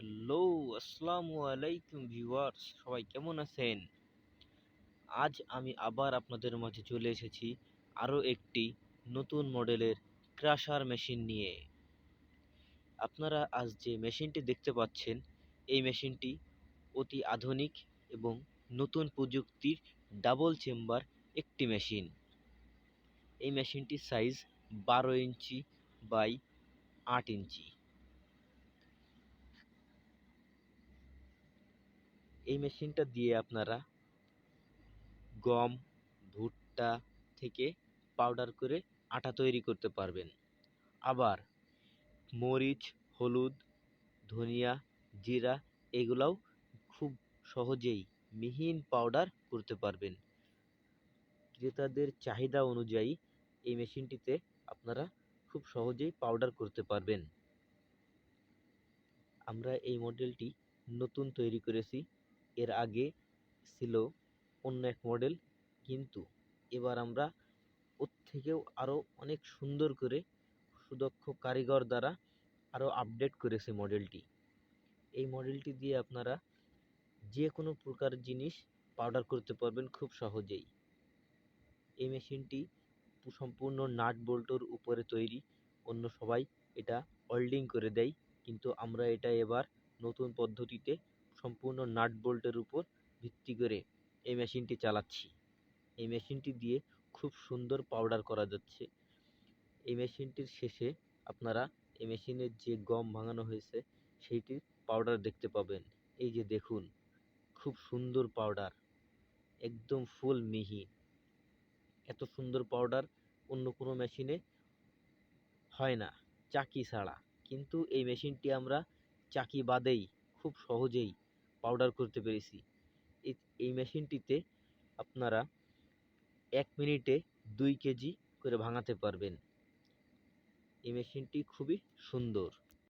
Hello, আসসালামু আলাইকুম viewers, সবাই কেমন আছেন? আজ আমি আবার আপনাদের মাঝে চলে এসেছি আরও একটি নতুন মডেলের ক্রাশার মেশিন নিয়ে। আপনারা আজ যে মেশিনটি দেখতে পাচ্ছেন, এই মেশিনটি অতি আধুনিক এবং নতুন প্রযুক্তির ডাবল চেম্বার একটি মেশিন। এই মেশিনটির সাইজ 12 ইঞ্চি বাই 8 ইঞ্চি। এই মেশিনটা দিয়ে আপনারা গম, ভুট্টা থেকে পাউডার করে আটা তৈরি করতে পারবেন। আবার মরিচ, হলুদ, ধনিয়া, জিরা এগুলাও খুব সহজেই মিহিন পাউডার করতে পারবেন। ক্রেতাদের চাহিদা অনুযায়ী এই মেশিনটিতে আপনারা খুব সহজেই পাউডার করতে পারবেন। আমরা এই মডেলটি নতুন তৈরি করেছি। এর আগে ছিল অন্য এক মডেল, কিন্তু এবার আমরা ওর থেকেও আরও অনেক সুন্দর করে সুদক্ষ কারিগর দ্বারা আরও আপডেট করেছে মডেলটি। এই মডেলটি দিয়ে আপনারা যে কোনো প্রকার জিনিস পাউডার করতে পারবেন খুব সহজেই। এই মেশিনটি সম্পূর্ণ নাট বোল্টের উপরে তৈরি। অন্য সবাই এটা ওয়েল্ডিং করে দেয়, কিন্তু আমরা এটা এবার নতুন পদ্ধতিতে সম্পূর্ণ নাট বোল্টের উপর ভিত্তি করে এই মেশিনটি চালাচ্ছি। এই মেশিনটি দিয়ে খুব সুন্দর পাউডার করা যাচ্ছে। এই মেশিনটির শেষে আপনারা এই মেশিনের যে গম ভাঙানো হয়েছে সেইটির পাউডার দেখতে পাবেন। এই যে দেখুন, খুব সুন্দর পাউডার, একদম ফুল মিহি। এত সুন্দর পাউডার অন্য কোনো মেশিনে হয় না, চাকি ছাড়া। কিন্তু এই মেশিনটি আমরা চাকি বাদেই খুব সহজেই পাউডার করতে পেরেছি। এই মেশিনটিতে আপনারা 1 মিনিটে 2 কেজি করে ভাঙাতে পারবেন। এই মেশিনটি খুবই সুন্দর।